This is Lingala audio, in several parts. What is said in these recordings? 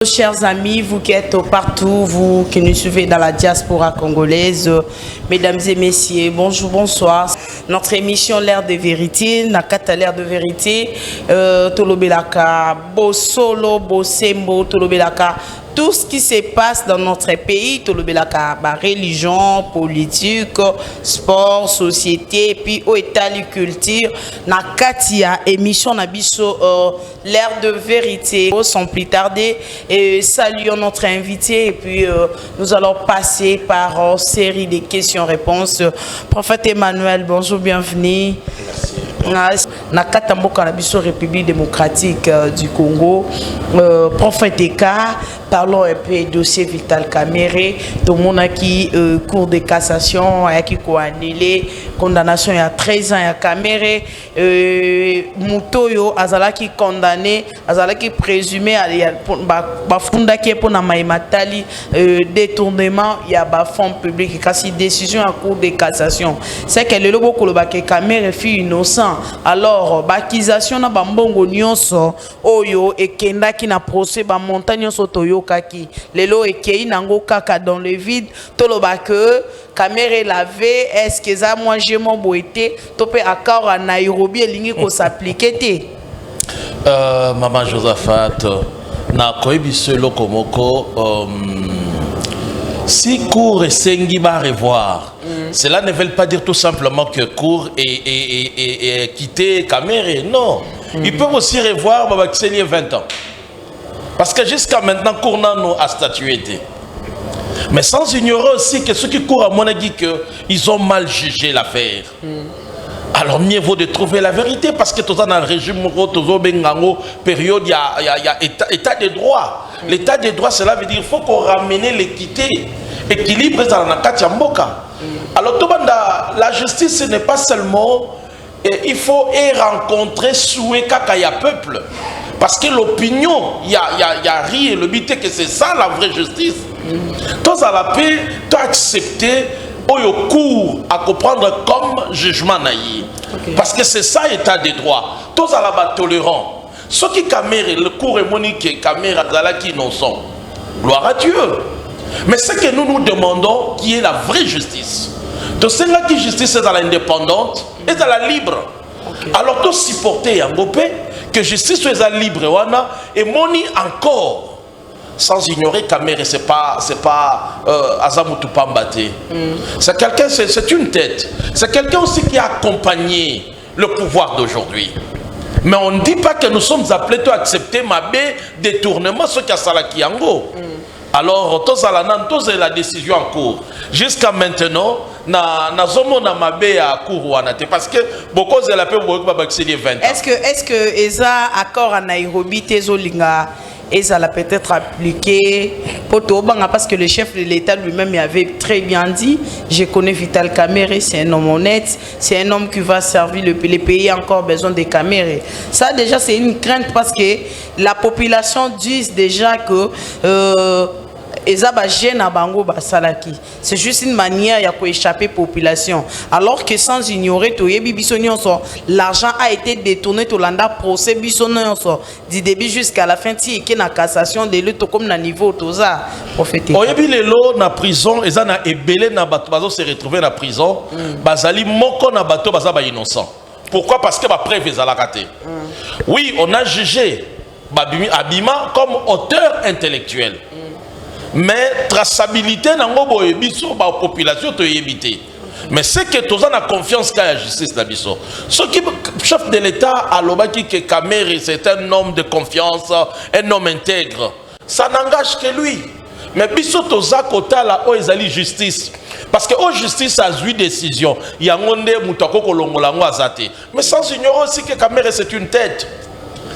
Chers amis, vous qui êtes partout, vous qui nous suivez dans la diaspora congolaise, mesdames et messieurs, bonjour, bonsoir. Notre émission L'Air de Vérité, Nakata L'Air de Vérité, Tolobelaka, Bosolo, Bosembo, Tolobelaka. Tout ce qui se passe dans notre pays, Tolobelaka, religion, politique, sport, société, puis au état de culture, Nakatia, émission Nabiso, L'Air de Vérité. Sans plus tarder, et saluons notre invité et puis nous allons passer par une série de questions-réponses. Prophète Emmanuel, bonjour, bienvenue. Merci. Nakatamboka Nabiso, République démocratique du Congo. Prophète Eka, parlons un peu du dossier Vital Kamerhe. Tout le monde qui cours de cassation, qui a annulé condamnation il y a 13 ans à Kamerhe. Mutoyo, Azalaki condamné, Azalaki présumé à Bafunda qui est pour Namaïmatali, détournement, il y a fonds public, kasi décision à cour de cassation. C'est que le logo Kolobake Kamerhe fut innocent. Alors, l'accusation na bambongo nyonso oyo ekenda ki na procès ba montagne nyonso toyokaki lelo ekei nango kaka dans le vide toloba que Kamerhe lavé est-ce que ça moi j'ai mon boité topé accord à Nairobi elingi ko s'appliquer té Maman Josaphat na koyebi selo komoko si cour et sengi va revoir. Cela ne veut pas dire tout simplement que cour et quitter Kamerhe. Non. Ils peuvent aussi revoir Babakiseli 20 ans. Parce que jusqu'à maintenant, cour n'a a statué. Mais sans ignorer aussi que ceux qui courent à mon avis qu'ils ont mal jugé l'affaire. Alors mieux vaut de trouver la vérité parce que tout ça dans le régime période il y a état de droit. L'état de droit, cela veut dire qu'il faut qu'on ramène l'équité, équilibre dans la Katiamboka. Alors la justice ce n'est pas seulement il faut rencontrer souhait kakaya peuple parce que l'opinion il y a rien le but que c'est ça la vraie justice. Tous à la paix, tu as accepté au cours à comprendre comme jugement naïf. Parce que c'est ça état de droit. Tous à la bas tolérant. Ceux qui Kamerhe, le cours est monique, Kamerhe, qui n'en sont. Gloire à Dieu. Mais ce que nous nous demandons, qui est la vraie justice. De celle-là qui justice est dans l'indépendante et dans la libre. Alors tous supporter un gopé que justice soit la libre et moni encore. Sans ignorer Kamerhe, c'est pas Azamutu Pambate. C'est quelqu'un, c'est une tête. C'est quelqu'un aussi qui a accompagné le pouvoir d'aujourd'hui. Mais on ne dit pas que nous sommes appelés à accepter ma détournement, ce qui a Salakiango. Alors, tous à la décision en cours. Jusqu'à maintenant, na zomo na mabe à cours parce que beaucoup de la paix vont pas 20 ans. Est-ce que Eza accord à Nairobi tezolinga et ça l'a peut-être appliqué parce que le chef de l'État lui-même avait très bien dit, je connais Vital Kamerhe, c'est un homme honnête, c'est un homme qui va servir le pays, encore besoin de Kamerhe. Ça déjà c'est une crainte parce que la population dit déjà que c'est juste une manière de échapper à la population. Alors que sans ignorer, l'argent a été détourné tout le procès du début jusqu'à la fin de la cassation de l'autre comme na niveau toza prophétique. Oyebi lelo na prison et na ebele na bato bazo se retrouver na prison bazali moko na bato bazaba innocent. Pourquoi? Parce que ba preuve ezalaka te. Oui, on a jugé Abima comme auteur intellectuel. Mais traçabilité n'a pas de la population to éviter. Mais c'est que tous en a confiance qu'à la justice d'Abisso. Ce qui chef de l'État à l'Obaki que Kamerhe c'est un homme de confiance, un homme intègre. Ça n'engage que lui. Mais biso toza kota la o ezali justice. Parce que au justice a eu décision. Il y a ngonde mutako kolongolango azate. Mais sans ignorer aussi que Kamerhe c'est une tête.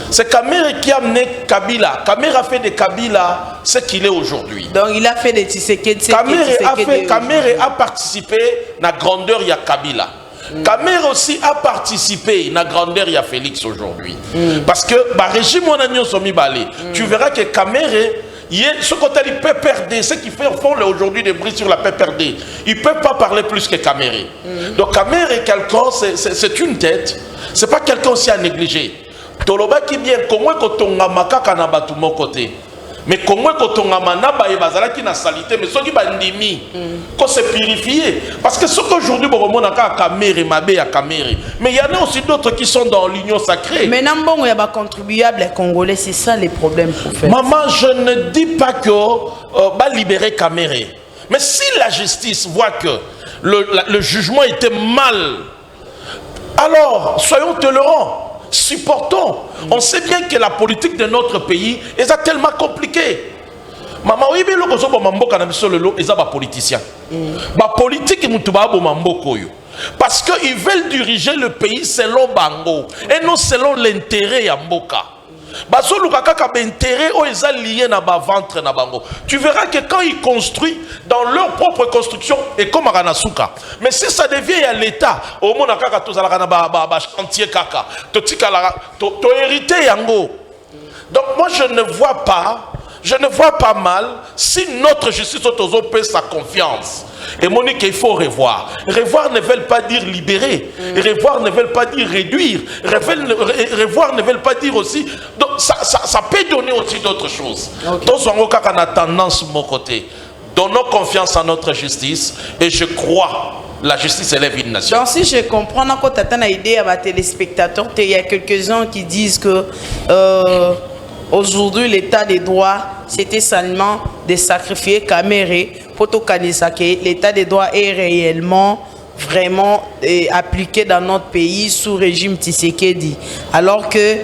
C'est Kamerhe qui a amené Kabila. Kamerhe a fait de Kabila ce qu'il est aujourd'hui. Donc il a fait des Tshisekedi. Kamerhe a participé à la grandeur de Kabila. Kamerhe aussi a participé à la grandeur de Félix aujourd'hui. Parce que le régime monagnon somi balé. Tu verras que Kamerhe, ce côté il peut perdre, ce qui font aujourd'hui des bruits sur la PPRD. Ils ne peuvent pas parler plus que Kamerhe. Donc Kamerhe, quelqu'un, c'est une tête. Ce n'est pas quelqu'un aussi à négliger. Toloba qui bien comment kotonga makaka na batu mon côté. Mais Congo kotongama na ba bazala qui na salité mais soki bandimi ko se purifier parce que ce qu'aujourd'hui bon na ka Caméré mabe ya Caméré mais il y en a aussi d'autres qui sont dans l'union sacrée. Mais nambongo ya ba contribuable congolais, c'est ça les problèmes pour faire. Maman, je ne dis pas que va libérer Caméré. Mais si la justice voit que le jugement était mal, alors soyons tolérants. Supportons. On sait bien que la politique de notre pays est tellement compliquée. Maman, oui, mais le Koso Bomamboka na biso lelo eza ba politicien. Ba politique mutuba Bomamboko yo. Parce qu'ils veulent diriger le pays selon Bango et non selon l'intérêt ya mboka. Baso lukaka ka intérêt o eza lié na ba ventre na bango. Tu verras que quand ils construisent dans leur propre construction et comme Aranasuka. Mais si ça devient à l'état, au mona kaka tozala na ba chantier kaka, to tikala to hérité yango. Donc moi je ne vois pas mal si notre justice autozo paie sa confiance. Et Monique, il faut revoir. Revoir ne veut pas dire libérer. Revoir ne veut pas dire réduire. Revoir ne veut pas dire aussi. Donc ça peut donner aussi d'autres choses. Okay. Donc on a tendance de mon côté. Donnons confiance à notre justice et je crois la justice élève une nation. Donc si je comprends, quand tu as une idée à téléspectateurs, il y a quelques-uns qui disent que aujourd'hui l'état des droits c'était seulement de sacrifier Caméré pour que l'état des droits est réellement vraiment appliqué dans notre pays sous régime Tshisekedi, alors que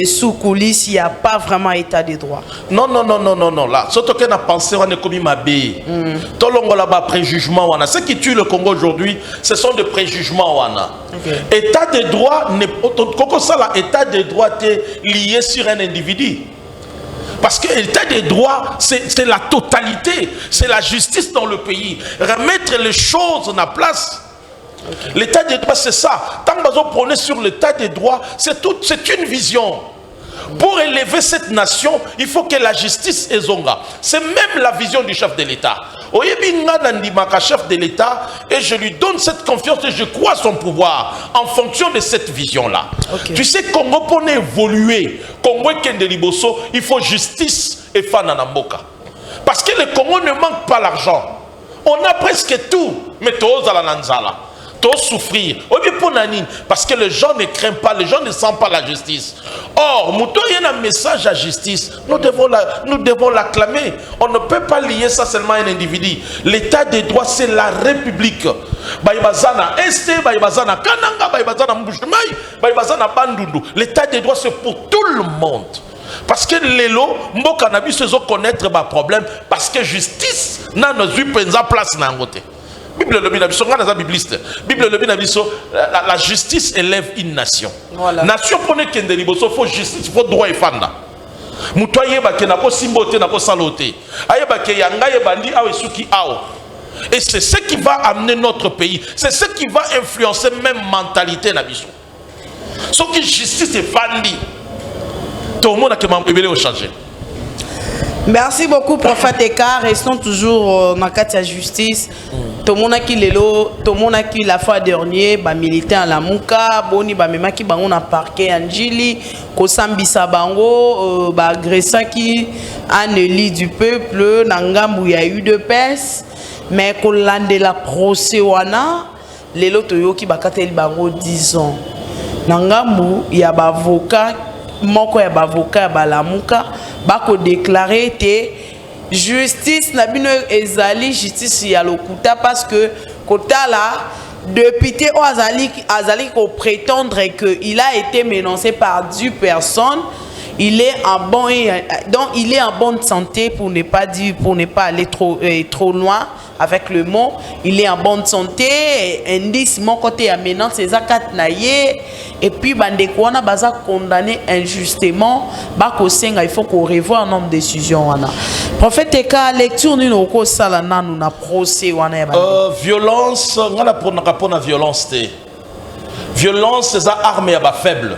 sous coulisses il n'y a pas vraiment état des droits. Non là surtout qu'on a pensé on est comme Mabé tout le là-bas préjugement on a ce qui tue le Congo aujourd'hui ce sont des préjugements on a état des droits état des droits est lié sur un individu. Parce que l'état des droits, c'est la totalité, c'est la justice dans le pays. Remettre les choses en place. Okay. L'état des droits, c'est ça. Tant que vous prenez sur l'état des droits, c'est une vision. Pour élever cette nation, il faut que la justice est zonga. C'est même la vision du chef de l'État. Chef de l'État, et je lui donne cette confiance et je crois son pouvoir en fonction de cette vision-là. Okay. Tu sais, Congo pour évoluer, Congo Kende Liboso, il faut justice et Fananamboka. Parce que le Congo ne manque pas l'argent. On a presque tout, mais tous à la Nanzala. Souffrir. Parce que les gens ne craignent pas, les gens ne sentent pas la justice. Or, il y a un message à justice. Nous devons l'acclamer. On ne peut pas lier ça seulement à un individu. L'état des droits, c'est la République. L'état des droits, c'est pour tout le monde. Parce que les lots, Mboka Nabi se connaître ma problème. Parce que justice n'a pas de place dans le Bible le binabiso, Bible le binabiso, la justice élève une nation. Voilà. Nation prenez kende liboso, faut justice, faut droit et fanda. Mutoye ba ke na ko simbote na ko salote. Aye ba ke yanga ye bandi awe suki ao. Et c'est ce qui va amener notre pays, c'est ce qui va influencer même mentalité nabiso. Ce qui justice est fandi. Tout le monde a que m'embêter au changer. Merci beaucoup, prophète Eka. Restons toujours dans la justice. Tout le monde a qui la fois dernière, militaire à la Mouka, boni même qui bango na parquet Anjili, Kosambisa bango, agressant qui un élu du peuple, Nangambu il y a eu de peste, mais qu'on lande la procès wana, les loto yo qui bakatel bango 10 ans. Nangambu il y a avocat, moko ya avocat ba la Mouka, bako déclarer te justice na bino ezali justice ya lokuta parce que kota là député o azali ko prétendre que il a été menacé par 10 personnes, il est en bonne santé pour ne pas aller trop loin avec le mot, il est en bonne santé, indice mon côté à maintenant c'est zakat naie et puis bandeko wana baza condamné injustement bako senga il faut qu'on revoie un nombre de décisions wana. Prophète Eka lecture ni noko sala nanu na procès wana ya violence ngala pona violence té. Violence c'est ça arme ya ba faible.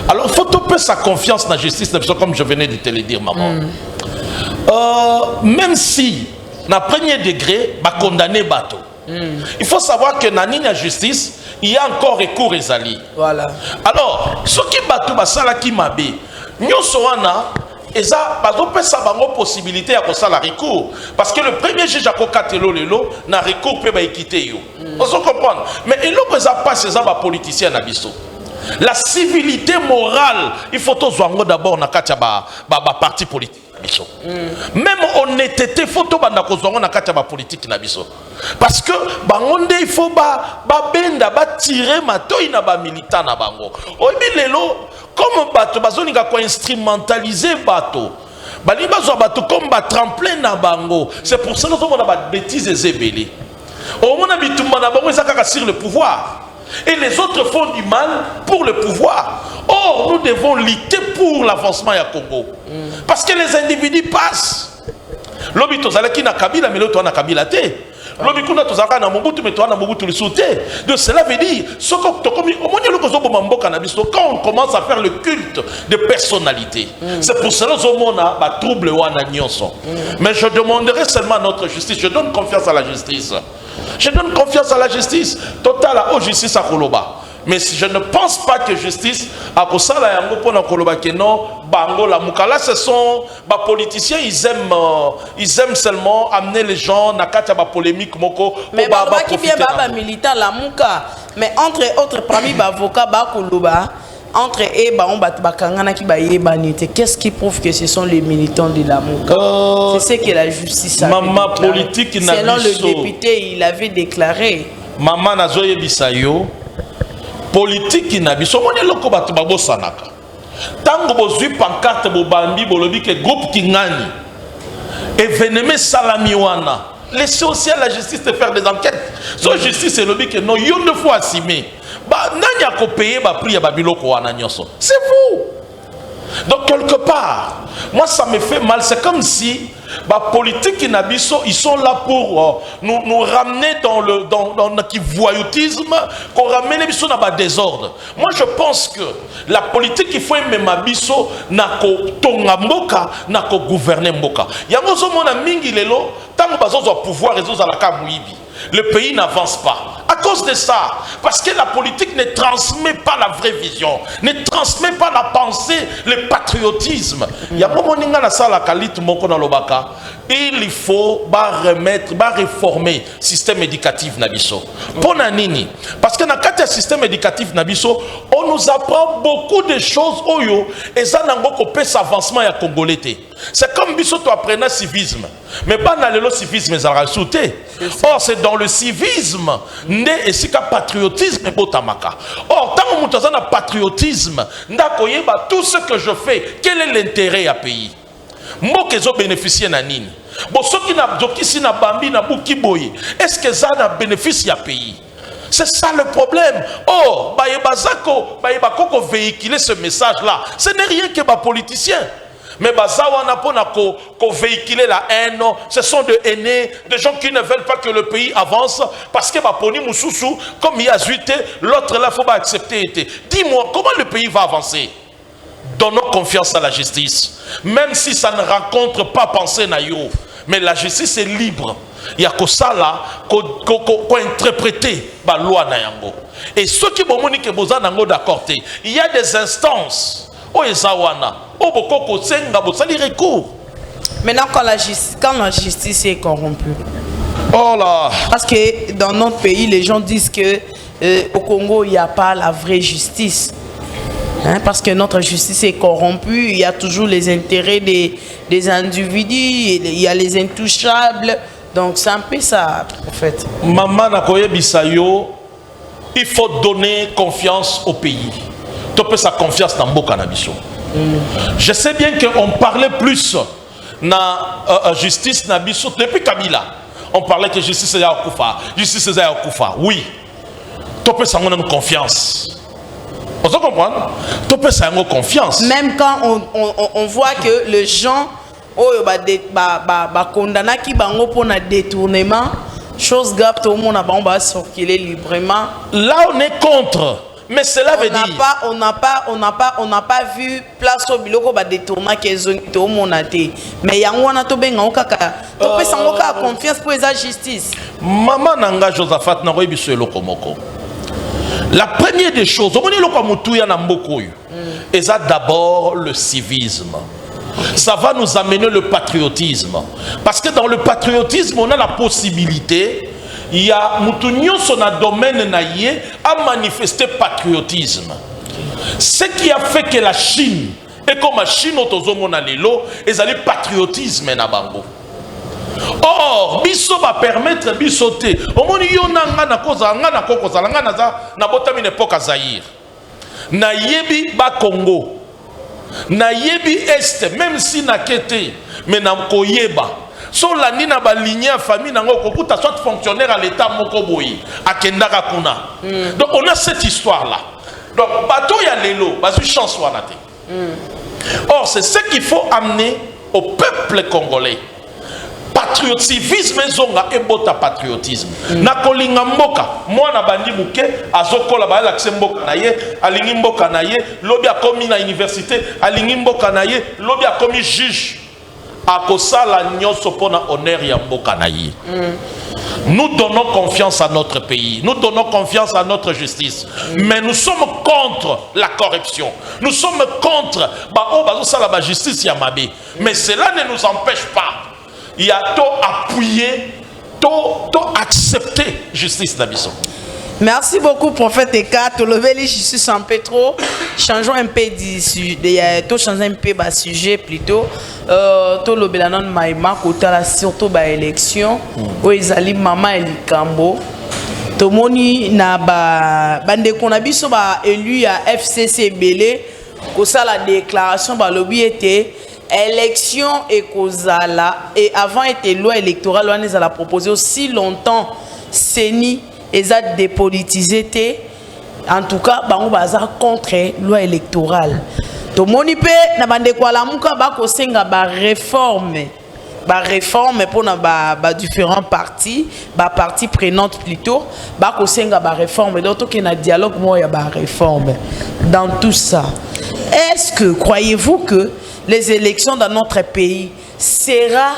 Alors il faut topper sa confiance dans la justice comme je venais de te le dire maman. Même si na premier degré, ba condamné bateau. Il faut savoir que dans la justice, il y a encore recours ezali. Voilà. Alors, ce qui bateau basala qui mabé, nyoso wana et ça, ça bango possibilité à ça la recours. Parce que le premier juge à Kokatelo Lelo n'a recours peut quitter yo. On se comprend. Mais il faut que ça passe ça va politicien na biso. La civilité morale, il faut tous d'abord na katia ba parti politique. Même honnêteté photo banda kozongo na kati ba politique na biso parce que bangonde il faut ba benda ba tirer matoi na ba militant na bango oyebi lelo comme bato bazoninga ko instrumentaliser bato bali bazo bato comme ba tremplin na bango c'est pour ça que nous avons ba bêtises ezebele au mona bitumba na bango ezaka sur le pouvoir. Et les autres font du mal pour le pouvoir. Or, nous devons lutter pour l'avancement à Congo. Parce que les individus passent. Lobi tozalaki na Kabila, mais l'autre na Kabila te. Lobi kuna tozalaka na Mobutu, mais toi na Mobutu le sauté. Donc cela veut dire, quand on commence à faire le culte de personnalité, c'est pour cela qu'on a un trouble ou un agnoson. Mais je demanderai seulement à notre justice, je donne confiance à la justice. Je donne confiance à la justice. Total à justice à Koloba. Mais si je ne pense pas que justice à Kosala Yango pour Koloba que non, Bango la Mukala, ce sont les politiciens, ils aiment seulement amener les gens dans la polémique moko. Mais qui vient baba militant la Muka. Mais entre autres parmi avocat ba Koloba. Entre eux, qu'est-ce qui prouve que ce sont les militants de la Mouka? C'est ce que la justice a politique selon le député, il avait déclaré. Maman Nazoye Bisayo, politique n'a biso. On est loko batu babo sanaka. Tango bozui pancarte bobambi bolobi que groupe Kingani. Événement salamiwana. Laissez aussi à la justice de faire des enquêtes. So justice est lobby que non, il y a deux fois assimé. C'est vous. Donc quelque part, moi ça me fait mal. C'est comme si la politique et Nabiso, ils sont là pour nous ramener dans le voyoutisme, qu'on ramène les biso dans le désordre. Moi je pense que la politique il faut aimer Mabiso n'a ko tonga mboka n'a ko gouverner mboka. Yango zo mona mingi lelo tant bazo zo pouvoir résoudre à la kamuibi. Le pays n'avance pas. À cause de ça, parce que la politique ne transmet pas la vraie vision, ne transmet pas la pensée, le patriotisme. Il y a il faut réformer le système éducatif Nabiso. Pour Nanini, parce que dans le système éducatif Nabiso, on nous apprend beaucoup de choses et ça n'a pas s'avancement à Congolais. C'est comme Biso tu apprenais le civisme, mais pas dans le civisme ils ont sauté. Or c'est dans le civisme né et c'est qu'un patriotisme et botamaka. Or tant que nous avons un patriotisme, tout ce que je fais, quel est l'intérêt à pays? Moi qui ai bénéficié de nini. Bon ceux qui n'a bambi na bukiboye, est-ce que ça a bénéficié à pays? C'est ça le problème. Oh, Bayebako véhiculer ce message-là. Ce n'est rien que les politiciens. Mais Bazawana pour véhiculer la haine, ce sont des aînés, des gens qui ne veulent pas que le pays avance parce que Baponi Moussoussou, comme il y a zuité, l'autre là, il faut pas accepter. Dis-moi, comment le pays va avancer? Donnons confiance à la justice. Même si ça ne rencontre pas pensée Nayo. Mais la justice est libre. Il y a que ça là, qu'on interpréter la loi Nayango. Et ceux qui vont dire que vous êtes d'accord, il y a des instances. Maintenant, quand la justice est corrompue. Oh là. Parce que dans notre pays, les gens disent que au Congo, il n'y a pas la vraie justice. Hein, parce que notre justice est corrompue, il y a toujours les intérêts des individus, il y a les intouchables. Donc c'est un peu ça, en fait. Maman Nakoye Bisayo, il faut donner confiance au pays. Tu peux sa confiance dans Mboka Nabiso. Je sais bien qu'on parlait plus na justice Nabiso depuis Kabila. On parlait que justice est à Koufa. Justice est à Koufa. Oui. Tu peux sa confiance. On se comprend? Tu peux sa confiance. Même quand on voit que les gens condamnés qui bango pour un détournement, chose grave, tout le monde va circuler librement. Là on est contre. Mais cela veut dire on n'a pas vu place au biloko ba détournement que tout le monde a été. Mais yango na to benga okaka to pesa ngoka confiance pour la justice. Maman nanga Josaphat na koyebiso eloko moko. La première des choses, on est d'abord le civisme. Ça va nous amener le patriotisme. Parce que dans le patriotisme, on a la possibilité, il y a Moutounion son domaine naïe à manifester patriotisme. Ce qui a fait que la Chine, et comme la Chine, ils ont le patriotisme na bango. Or, biso va permettre bisoter. Au moins, il y a na koza na kokoza na botami n'époque Zaïre. Na yebi ba Congo. Na yebi Est, même si na kete, mais na koyeba. So la ni na ba lignée famille na ngo kokuta soit fonctionnaire à l'état moko boyi akendaka kuna. Donc on a cette histoire là. Donc bateau ya lelo, basu chance wana te. Or c'est ce qu'il faut amener au peuple congolais. Patriotisme zonga ebota patriotisme. Na kolinga mboka, mwana bandi muke azokola ba lakse mboka na ye, alingi mboka na ye, lobi akomi na université, alingi mboka na ye, lobi akomi juge. Akosala nyoso pona honneur ya mboka na ye. Nous donnons confiance à notre pays, nous donnons confiance à notre justice, mais nous sommes contre la corruption, nous sommes contre la justice yamabe, mais cela ne nous empêche pas. Il y a tout appuyer, tout accepter justice d'Abisso. Merci beaucoup, prophète Eka. Tu levé les justice un peu trop. Changeons un peu de changer un peu de sujet plutôt. Tu levé la non maïma côté la surtout ba élection où ils allaient maman Elikambo. To moni na ba bande qu'on a biso ba élu à FCC Belé. Ko ça la déclaration ba lobby était élection et kozala et avant était loi électorale on les a proposé aussi longtemps Seni et ça dépolitisé en tout cas bango baza contre loi électorale to moni pe na bande kwa la muka ba ko senga ba réforme pour na ba différents partis ba parties prenantes plutôt ba ko senga ba réforme donc to que na dialogue moi ya ba réforme dans tout ça. Est-ce que croyez-vous que les élections dans notre pays sera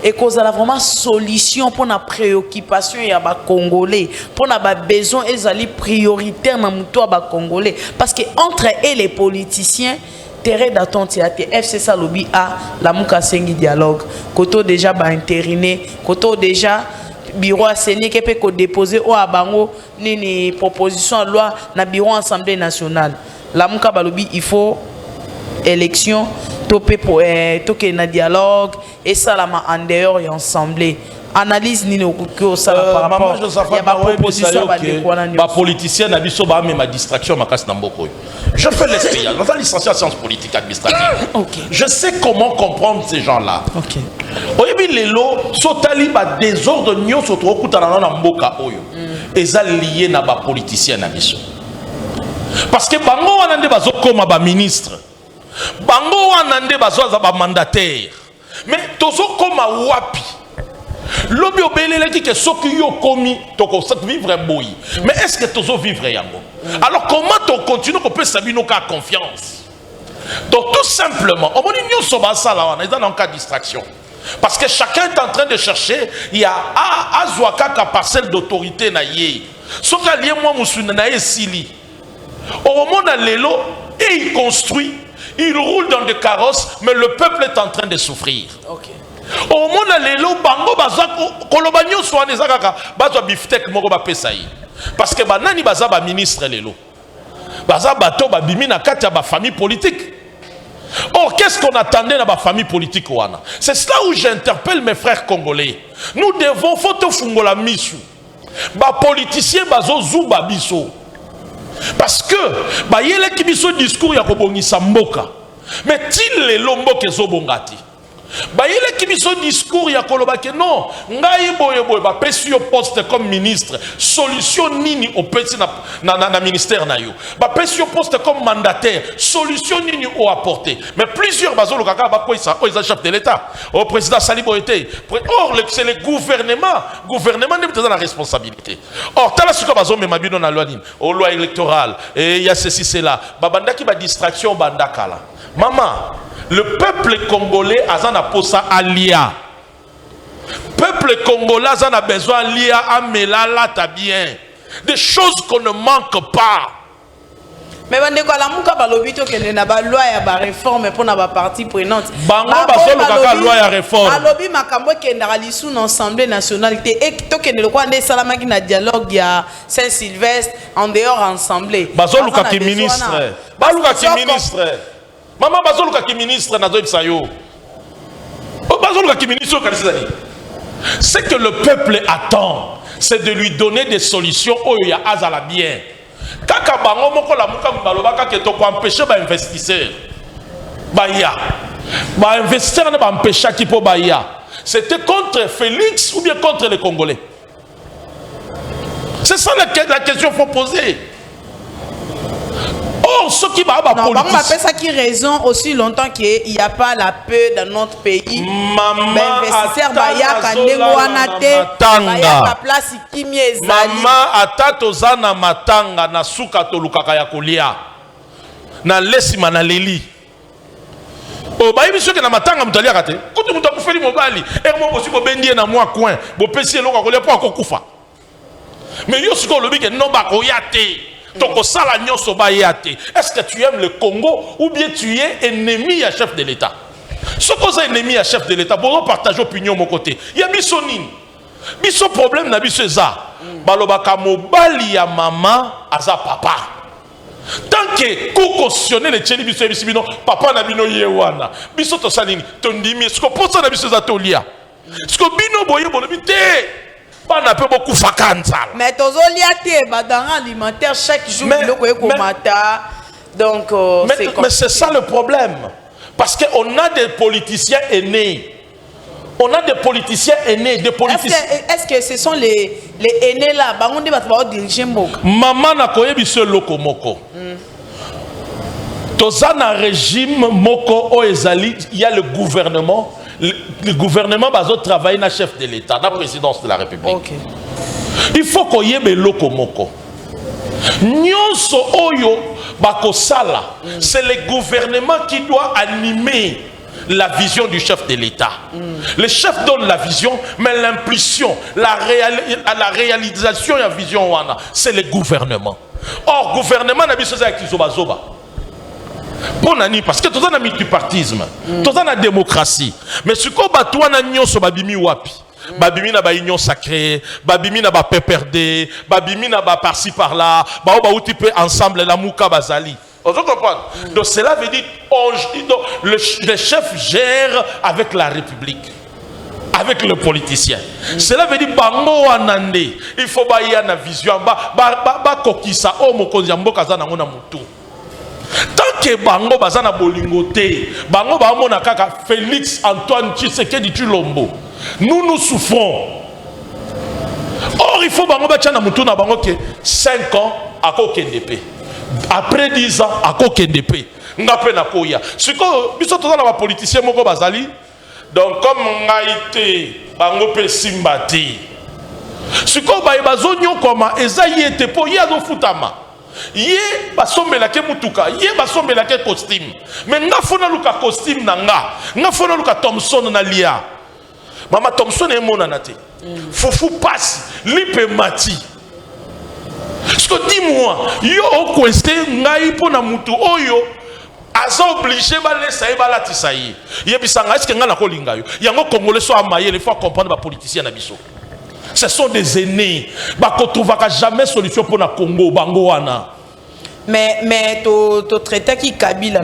et qu'on a vraiment solution pour la préoccupation et à Congolais, pour nos besoins et prioritaires dans le Congolais, parce que entre eux les politiciens terrain d'attente FCC lobby a la muka sengi dialogue koto déjà ba intériné koto déjà bureau assigné qui peut déposer au abango ni proposition de loi na bureau assemblée nationale la muka balobi il faut élection topé pour toké na dialogue et ça la en dehors et ensemble analyse ni ko ça par rapport il y a pas proposition ba politicien na biso ba même ma distraction makas na mboko. Je fais l'expérience dans la licencié en sciences politiques administratives. Okay. Je sais comment comprendre ces gens-là. OK. Oyebi lelo sotali ba désordre nyonso to kutana na mboka oyo. Eza lié na ba politicien na biso. Parce que bango wana nde bazokoma ba ministre. Bango wana nde bazoza ba mandataire. Mais tozo koma wapi? Lobi obelele ki ke soki yo komi toko vivre boy. Mais est-ce que tozo vivre yango? Alors comment on continue qu'on peut s'abino ka confiance? Donc tout simplement, on dit nous sommes dans un cas de distraction. Parce que chacun est en train de chercher, il y a Azwaka ka parcelle d'autorité na yé. Sauf que lié moi musuna na sili. Au moment où l'élo et il construit, il roule dans des carrosses, mais le peuple est en train de souffrir. Okay. Au moment où l'élo bango bazako kolobanyo soit des agaka bazwa biftek moko ba pesaï. Parce que banani baza ba ministre l'élo. Baza bato ba bimi na kati ya ba famille politique. Or, qu'est-ce qu'on attendait dans la famille politique wana? C'est cela où j'interpelle mes frères congolais. Nous devons photo fungola misu. Ba politicien bazo zuba biso. Parce que ba yele ki biso discours ya kobongisa mboka. Mais til le lombo kezo bongati. Ba yele ki biso discours ya koloba ke non, ngai boye boye ba pesi yo poste comme ministre, solution nini au pesi na ministère na yo. Ba pesi yo poste comme mandataire, solution nini au apporter. Mais plusieurs bazolo kaka ba ko isa chef de l'état, au président Salibo était. Or c'est le gouvernement n'est pas dans la responsabilité. Or tala siko bazo me mabino na loi nini, au loi électorale et il y a ceci c'est là. Ba banda ki ba distraction banda kala. Maman, le peuple congolais a posa alia. Peuple congolais a besoin d'Alia, Amelala, t'as bien. Des choses qu'on ne manque pas. Mais bande ko la muka balobi to kende na ba loi ya ba réforme pour na ba partie prenante. Bango basolo kaka loi ya réforme. Balobi makambo kende ali sous l'Assemblée nationale et to kende ko ande salamaki na dialogue ya Saint-Sylvestre en dehors assemblée. Basolo ka ki ministre. Baluka ki ministre. Maman basolo ka ki ministre na zo bisayo. Basolo ka ki ministre ka lisani. Ce que le peuple attend, c'est de lui donner des solutions où il y a azala bien. Kaka bango moko la muka mbalobaka ke to ko empêcher ba investisseur. Baya. Ba investisseur ne ba empêcher qui po baya. C'était contre Félix ou bien contre les Congolais. C'est ça la question qu'il faut poser. Or, ce qui va avoir politique. Non, on ça qui raison aussi longtemps qu'il n'y a pas la paix dans notre pays. Maman atatozana matanga na suka to lukaka ya kolia. Na lesima na leli. O ba yibiso ke na matanga mutalia kate. Kutu muta kufeli mobali. E mo bosi bo bendie na moi coin. Bo pesi eloko kolia po akokufa. Mais yo siko lobi ke no ba koyate. Est-ce que tu aimes le Congo ou bien tu es ennemi à chef de l'État? Ce qu'on est ennemi à chef de l'État, pour partager l'opinion de mon côté. Il y a bisonine. Biso problème na biso za. Balobaka mobali ya maman aza papa. Tant que ko cautionner les tcheli biso bisibino papa na bino yewana. Biso to salini tondimi ce qu'on pense na biso za tolia. Ce que bino boye bolobité. Mais dans alimentaire chaque jour donc mais c'est ça le problème parce qu'on a des politiciens aînés. On a des politiciens aînés, des politiciens. Est-ce que ce sont les aînés là? Maman n'a pas eu ce loko moko. Tozana régime moko o ezali, il y a le gouvernement. Le gouvernement va travailler dans le chef de l'État, dans la présidence de la République. Okay. Il faut qu'on y ait des loko moko. Nyonso oyo bako sala, c'est le gouvernement qui doit animer la vision du chef de l'État. Le chef donne la vision, mais l'impulsion, la réalisation de la vision, c'est le gouvernement. Or, le gouvernement n'a pas besoin de zoba. Parce que tout ça a multipartisme, tout ça a démocratie. Mais ce qu'on bat toi na nyonso babimi wapi, babimi na ba union sacrée, babimi na ba PPRD, babimi na ba par-ci par-là, ba outi peu ensemble la mouka bazali. Vous comprenez? Donc cela veut dire le chef gère avec la République, avec le politicien. Cela veut dire bango anande, il faut ba y na vision ba kokisa o mokonzi mboka za nango na mutu. Tant que bango bazana bolingote, bango ba mona kaka Félix Antoine Tshisekedi Tshilombo. Nous souffrons. Or il faut bango ba tchana mutu na bango ke 5 ans à kokendep. Après 10 ans à kokendep. Ngape na koya. Siko biso toza na ba politicien moko bazali. Donc comme ngaite bango pe simbati. Siko ba bazonyo koma ezayi ete po ya zo futama. Yé basombela ke mutuka, yé basombela ke costume. Mais nga fona luka costume na nga fona luka Thompson na lia. Mama Thompson est mon anate. Foufou passe, lipe mati. Ce que dis-moi, yo au coincé ngai pona mutu oyo aza obligé ba laisser ba latisa yi. Yé bisanga est-ce que nga na kolinga yo. Yango congolais so amaye, il faut comprendre ba politicien na biso. Ce sont des aînés. Bakoto va jamais solution pour le Congo, Bangoana. Mais tu traité qui Kabila,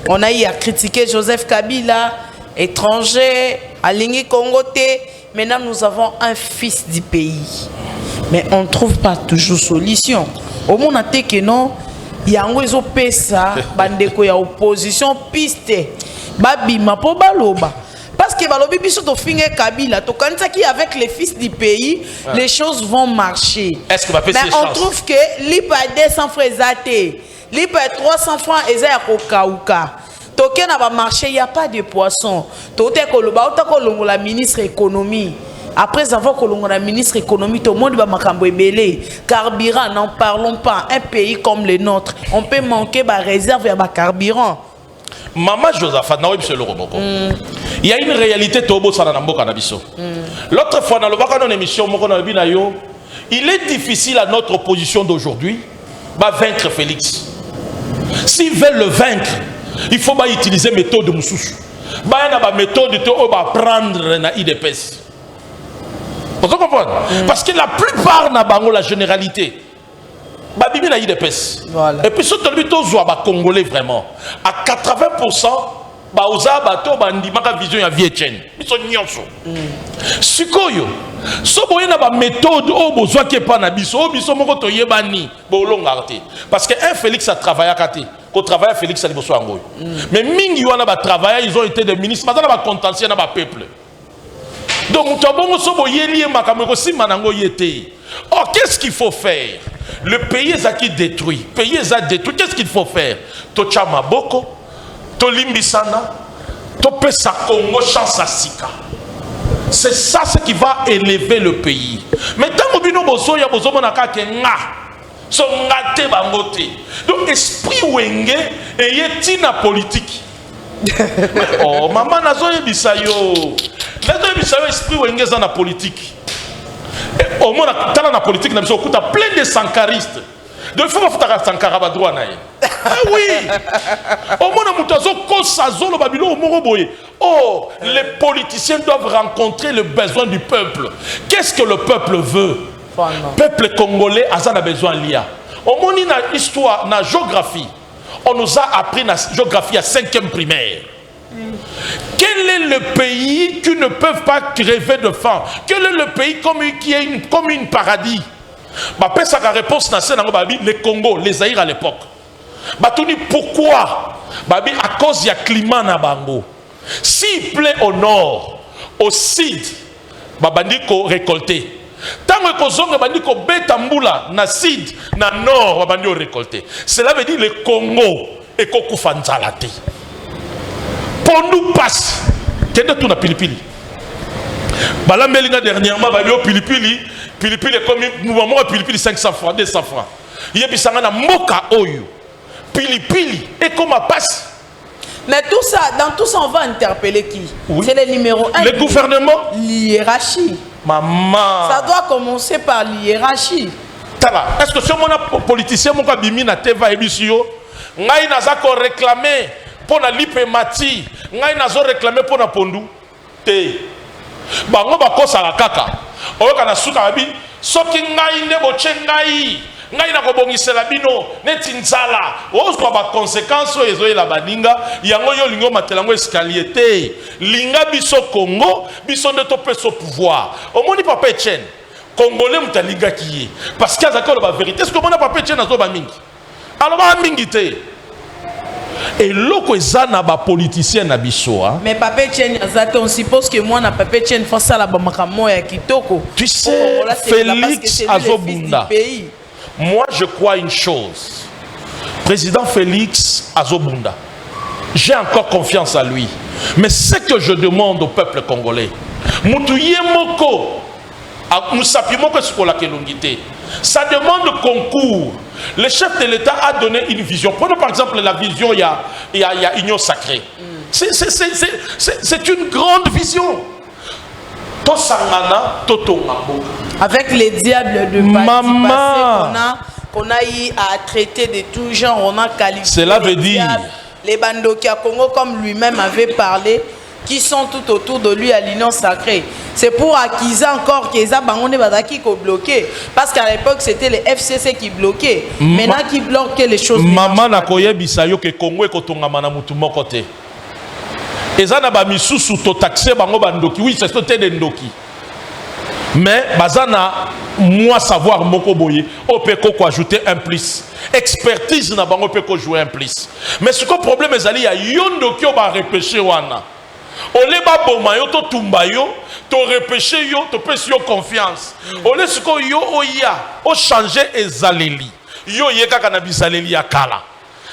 on a eu à critiquer Joseph Kabila, étranger, à Lingi Congoté. Maintenant, nous avons un fils du pays. Mais on ne trouve pas toujours solution. Au moins, on a dit que non, il y a un réseau PESA, bandeko ya opposition, piste, babima po baloba. Parce que balobi biso to finge Kabila, to kanisa qui avec les fils du pays, les choses vont marcher. Est-ce que va faire mais on trouve que l'IPA 200 francs ezate, l'IPA 300 francs eza kokauka. Toke na ba marché, il y a pas de poisson. Tote koloba uta la ministre économie. Après avoir colonné la ministre économie, tout le monde va makambo ebele. Carburant, n'en parlons pas. Un pays comme le nôtre, on peut manquer de réserve à carburant. Maman Josaphat, il y a une réalité tobo sanamboka nabiso. L'autre fois dans le émission, il est difficile à notre opposition d'aujourd'hui va vaincre Félix. S'ils veulent le vaincre, il faut utiliser méthode Moussous. Il y a une méthode qui va prendre na IDPS. Vous comprenez? Parce que la plupart n'a pas la généralité. Bibi na IDPS. Voilà. Et puis surtout les Congolais vraiment. À 80%, baoza bato bandimaka vision ya Vietchen. Ils sont nyonso. Sikoyo. So boye na ba méthode o bozwa ke pa na biso, biso moko to yebani bolonga te. Parce que un Félix a travaillé à Kati. Ko travaille Félix a liboso angoy. Mais mingi wana ba travailler, ils ont été des ministres, maintenant ba contentieux na ba peuple. Donc tabongo so boye lié makameko si manango yete. Or qu'est-ce qu'il faut faire? Le pays est qui détruit. Le pays est détruit. Qu'est-ce qu'il faut faire? Tocha maboko, to limbisana, to pesa Congo chance à sika. C'est ça ce qui va élever le pays. Mais tant que bino boso ya boso monaka ke nga. So ngate bangote. Donc esprit wenge et yetina politique. Oh maman nazo yebisayo. Nazo yebisayo esprit wenge za na politique. Au moins dans la politique na biso kuta plein de sankaristes. Donc il faut faire sankara ba droit na ye. Ah oui. Au moins na mutazo kosa zolo babilo moko boye. Oh, les politiciens doivent rencontrer le besoin du peuple. Qu'est-ce que le peuple veut? Le peuple congolais a besoin de l'IA. Au moins na histoire, na géographie. On nous a appris la géographie à 5e primaire. Quel est le pays qui ne peut pas rêver de faim? Quel est le pays qui est comme une paradis? La réponse le Congo, les Zaïre à l'époque. Pourquoi? À cause du climat na bango. S'il plaît au nord, au sud, bandiko récolter. Tant que zonga bandiko betambula na sud, na nord, bandiko récolter. Cela veut dire le Congo et kokufanzalate. Pour nous passe, qu'est-ce que tu as pilipili? Bala Melina dernièrement, Babio pilipili comme mouvement pilipili 500 francs, 200 francs. Il y a bisangana moka oyo. Pilipili et comment passe? Mais tout ça, dans tout ça, on va interpeller qui? Oui. C'est le numéro 1. Le gouvernement? L'hiérarchie. Maman. Ça doit commencer par l'hiérarchie. Est-ce que si on a un politicien, mon kabimi na teva ebisio, ngai nazako réclamer pour la lipemati, ngai nazo réclamer pour la pondu. Te. Bango bakosa la kaka. Oyoka na suka abi, soki ngai ne boche ngai. Ngai na kobongisela bino neti nzala ozwa ba conséquences ezo la baninga yango yo lingo matelango escalier te linga biso Congo biso nde to peso pouvoir omoni papa Etienne congolais mutalinga kiye parce qu'il y a la vérité est-ce que mon papa Etienne azo ba mingi alors ba mingi te et loko ezana ba politicien na biso hein. Mais papa Etienne azate on suppose que moi na papa Etienne fa ça la ba makamo ya kitoko tu sais Félix Azobunda. Moi, je crois une chose. Président Félix Azobunda, j'ai encore confiance à lui. Mais ce que je demande au peuple congolais, ça demande concours. Le chef de l'État a donné une vision. Prenons par exemple la vision, il y a Union Sacrée. C'est une grande vision. Avec les diables de maman qu'on a eu à traiter de tout genre, on a qualifié. Cela veut dire les Bandoki à Congo, comme lui-même avait parlé, qui sont tout autour de lui à l'Union Sacrée. C'est pour acquiser encore qu'ils ont bloqué. Parce qu'à l'époque, c'était les FCC qui bloquaient. Maintenant, qui bloquent les choses. Maman n'a pas dit que Congo est côté. Et ça n'a pas mis sous taxé bango bandoki. Oui, c'est ce des ndoki. Mais bazana moi savoir moko boye on peut ajouter un plus. Expertise na bango peut jouer un plus. Mais ce que le problème est ali ya yondoki on va repêcher wana. On les ba boma yo to tumba yo, to repêcher yo, to pèse yo confiance. On les ce que yo oya, o changer ezaleli. Yo yeka kana bizaleli ya kala.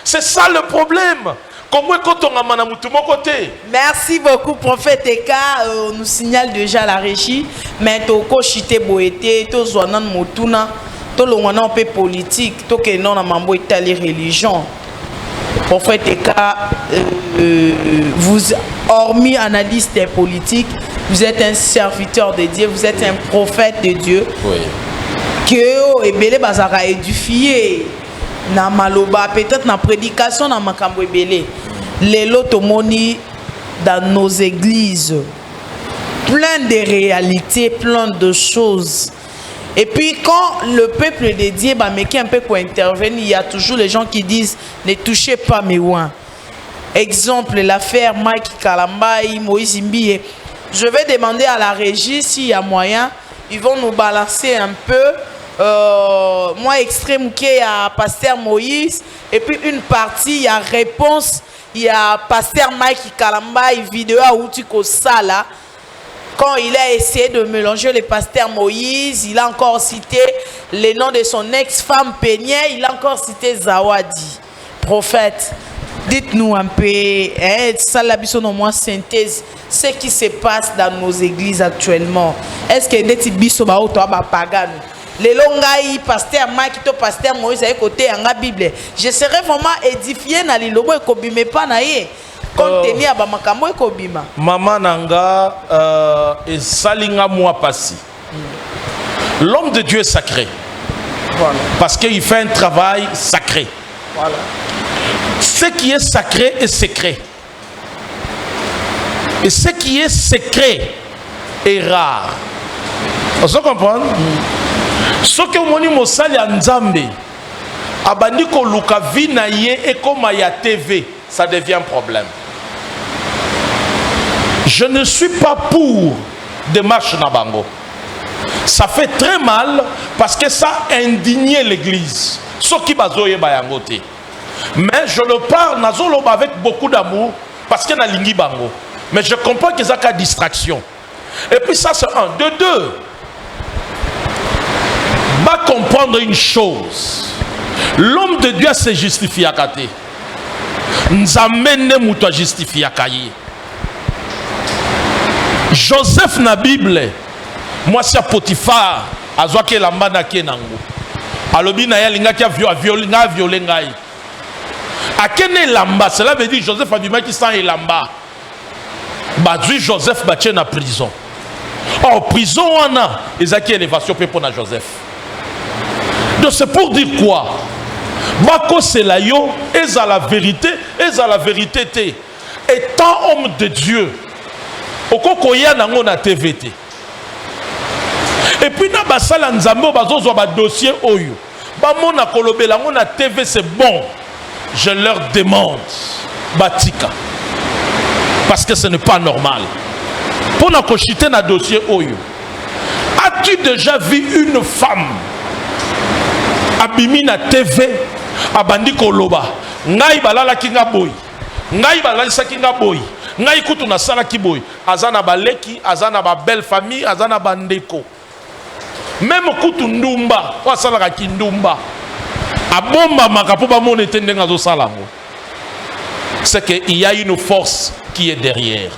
C'est ça le problème. Merci beaucoup, prophète Eka. On nous signale déjà la régie. Mais toko chite boete, to zwanan motuna, to longwana pe politique, to ke non amambo itali religion. Prophète Eka, vous, hormis analyste politique, vous êtes un serviteur de Dieu, vous êtes un prophète de Dieu. Oui. Que ebele bazara édifié. na maloba peut-être na prédication na makambo ebele lelo tomoni dans nos églises plein de réalités, plein de choses. Et puis quand le peuple de Dieu meki un peu pour intervenir, il y a toujours les gens qui disent ne touchez pas mes ouins. Exemple, l'affaire Mike Kalambai, Moïse Mbie. Je vais demander à la régie s'il y a moyen, ils vont nous balancer un peu. Moi, extrême qui est à Pasteur Moïse, et puis une partie, il y a réponse, il y a Pasteur Mike Kalambai, vidéo à Outiko Sala. Quand il a essayé de mélanger le pasteur Moïse, il a encore cité le nom de son ex-femme Peignet, il a encore cité Zawadi, prophète. Dites-nous un peu, ça la biso au moins synthèse, ce qui se passe dans nos églises actuellement. Est-ce que des biso ba auto ba pagano? Les longai pasteur Mike to pasteur Moïse à côté en la Bible. Je serais vraiment édifié na lilobo ko bime pa na ye. Contenu à bamakambo ko bima. Maman nanga et salinga moi passé. L'homme de Dieu est sacré. Voilà. Parce qu'il fait un travail sacré. Voilà. Ce qui est sacré est secret. Et ce qui est secret est rare. Vous comprenez? Ce que vous avez dit à Nzambe, abandi ko luka vina ye et comme ya TV, ça devient un problème. Je ne suis pas pour des marches nabango. Ça fait très mal parce que ça a indigné l'église. Ce qui bazoye bayangote. Mais je le parle avec beaucoup d'amour parce qu'il y a une bango. Mais je comprends que ça a une distraction. Et puis ça c'est un. De deux, va comprendre une chose. L'homme de Dieu se justifie à côté. Nous amène mouto justifier à Kaye. Joseph na Bible, moi c'est Potiphar, azoake lamba na kenango. Alobi na ya linga ki a violé ngai. Akene lamba, cela veut dire Joseph a dit qui sent lamba. Badui Joseph batche na prison. En prison on a ezaki élévation pour na Joseph. Donc c'est pour dire quoi? Bako selayo est à la vérité, té. Étant homme de Dieu, okokoya nango na TVT. Et puis na basala nzambe bazozo ba dossier oyo. Ba mona kolobela ngo na TV c'est bon. Je leur demande batika. Parce que ce n'est pas normal. Pour na kochite na dossier oyo. As-tu déjà vu une femme abimi na TV abandi koloba ngai balala kinga boy ngai balalisa kinga boy ngai kutu na sala ki boy azana baleki azana ba belle famille azana bandeko même kutu ndumba wa sala ka kindumba abomba makapo ba mona tendenga zo sala ngo. C'est que il y a une force qui est derrière.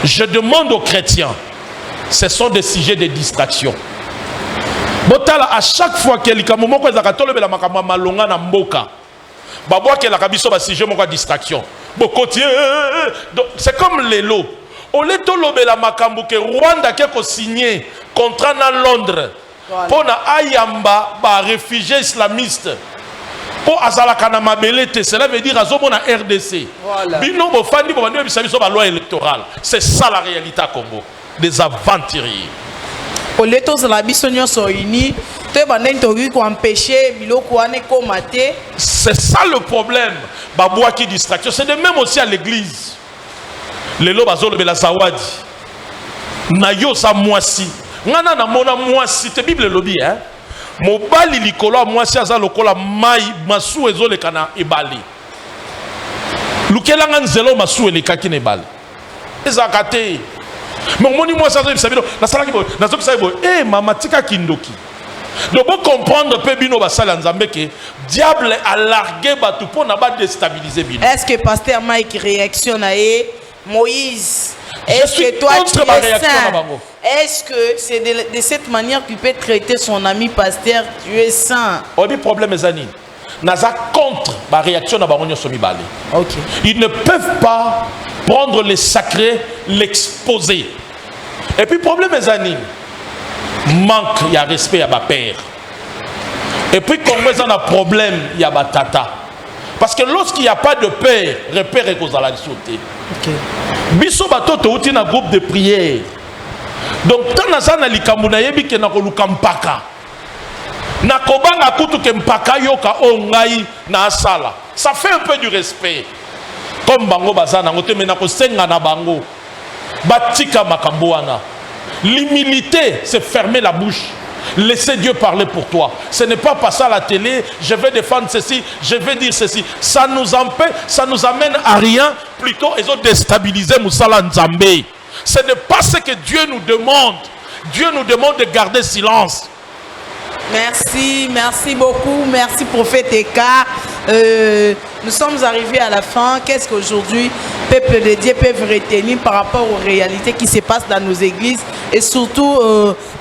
Je demande aux chrétiens, ce sont des sujets de distraction. Botala à chaque fois qu'il y a un moment où il y a malonga na mboka, baboa que la kabiso ba sujet moko distraction. C'est comme les lots. Au lieu de lobela makambo que Rwanda qui a signé contrat dans Londres pour na ayamba ba réfugiés islamistes. Pour azalaka na mabelete, cela veut dire azomona RDC. Bino bo fandi bo bandi bisabiso ba loi électorale. C'est ça la réalité à Congo. Des aventuriers. C'est ça le problème. Baboua qui distraction. C'est de même aussi à l'église. Les lobazolo bela zawadi. Nayo sa moisi. Ngana na mona moisi. Te Bible lobi hein. Mobali likolo moisi aza lokola mai masu ezole kana ebali. Lukela nganzelo masu elekaki ne bali. Ezakate. Mais mon moi ça na sala ki boy na zo kisai boy mama tika kindoki. Donc pour comprendre peu bino basala nzambe que diable a largué batu pour na ba déstabiliser bino. Est-ce que pasteur Mike réaction à Moïse? Est-ce que toi tu es saint? Est-ce que c'est de cette manière qu'il peut traiter son ami pasteur? Tu es saint. On dit problème les amis. Naza contre la réaction na bango nyoso mibale. OK. Ils ne peuvent pas prendre les sacrés, l'exposer. Et puis problème les amis. Manque il y a respect à ma père. Et puis Congo est un problème, il y a batata. Parce que lorsqu'il n'y a pas de père, repère est aux aladis sautés. Biso bato te outi na groupe de prière. Donc quand on a likamuna yebi ke na koluka mpaka. Na kobanga kutu ke mpaka yoka ongai na asala. Ça fait un peu du respect. Comme bango bazana ngote mena ko senga na bango. Batika makambo wana. L'humilité, c'est fermer la bouche. Laissez Dieu parler pour toi. Ce n'est pas passer à la télé, je vais défendre ceci, je vais dire ceci. Ça nous empêche, ça nous amène à rien. Plutôt, ils ont déstabilisé Moussala Nzambé. Ce n'est pas ce que Dieu nous demande. Dieu nous demande de garder silence. Merci, merci beaucoup. Merci, prophète Eka. Nous sommes arrivés à la fin. Qu'est-ce qu'aujourd'hui, peuple de Dieu peuvent retenir par rapport aux réalités qui se passent dans nos églises et surtout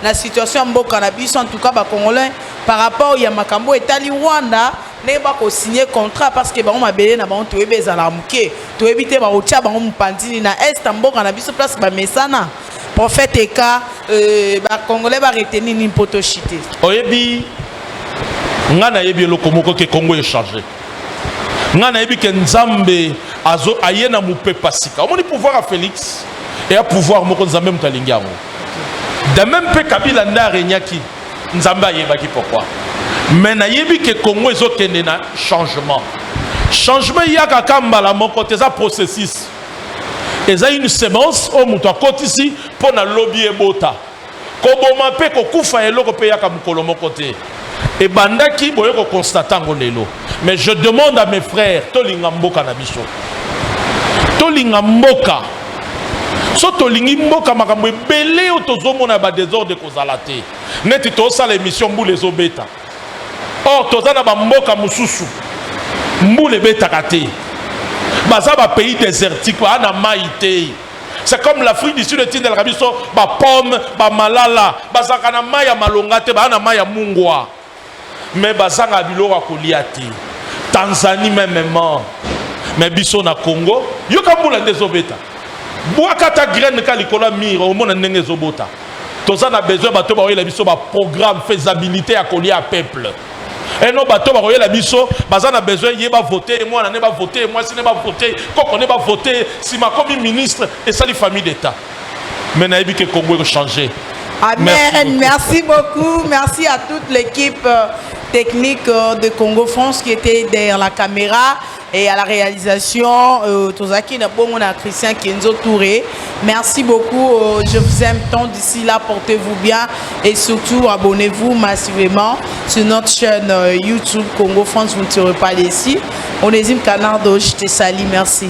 la situation en Cannabis, en tout cas, Congolais, par rapport à Yamakambo et Tali Rwanda, n'est pas qu'on signe contrat parce que on m'a belé na on tué bez à la mouké, tu éviter ba ocha ba on pandini na est en Cannabis place ba mesana. Prophète Eka, Congolais va retenir n'importe chité. Oyebi, ngana yebi lokomoko ke Congo est changé. Ngana yebi ke Nzambe azo ayena mupe pasika. On dit pouvoir à Félix et à pouvoir moko Nzambe mutalingiango. De même pe Kabila nda renyaki Nzambe ayebaki pourquoi. Mais na yebi ke Congo ezo kende na changement. Changement yaka kambala moko teza processus. Et ça une sémence au mouton côté ici pour na lobby et bota. Koboma pe ko kufa eloko pe yaka mukolo mokote. Et bandaki boye ko constatant ngolelo. Mais je demande à mes frères tolinga mboka na biso. Tolinga mboka. So tolingi mboka makambo belé otozomona ba désordre kozalate. Neti to sa l'émission mbule zo beta. Or tozana ba mboka mususu. Mbule beta kate. Bazaba pays désertique, c'est comme l'Afrique du Sud, le Tindel Rabiso, ba pomme, ba malala, bazakana maya malongate, ba na maya mungwa. Mais bazanga bilora koliati. Tanzanie même, mais biso na Congo, yokambula ndezobeta. Boakata graine kalikola mire, au monde ndenge zobota. Toza na besoin bato ba oyela biso ba programme faisabilité à coller à peuple. Et non, bateau, la biso, bazan a besoin, il va voter, moi, on n'est pas voté, moi, si n'est pas voté, quand on n'est pas voté, si ma comme ministre, et ça, les familles d'État. Mais n'a que Congo changer. Amen. Merci beaucoup. Merci à toute l'équipe technique de Congo France qui était derrière la caméra et à la réalisation. Tozaki na Christian Kenzo Touré. Merci beaucoup. Je vous aime tant d'ici là. Portez-vous bien et surtout abonnez-vous massivement sur notre chaîne YouTube Congo France. Vous ne serez pas ici. On est un canard je te salue. Merci.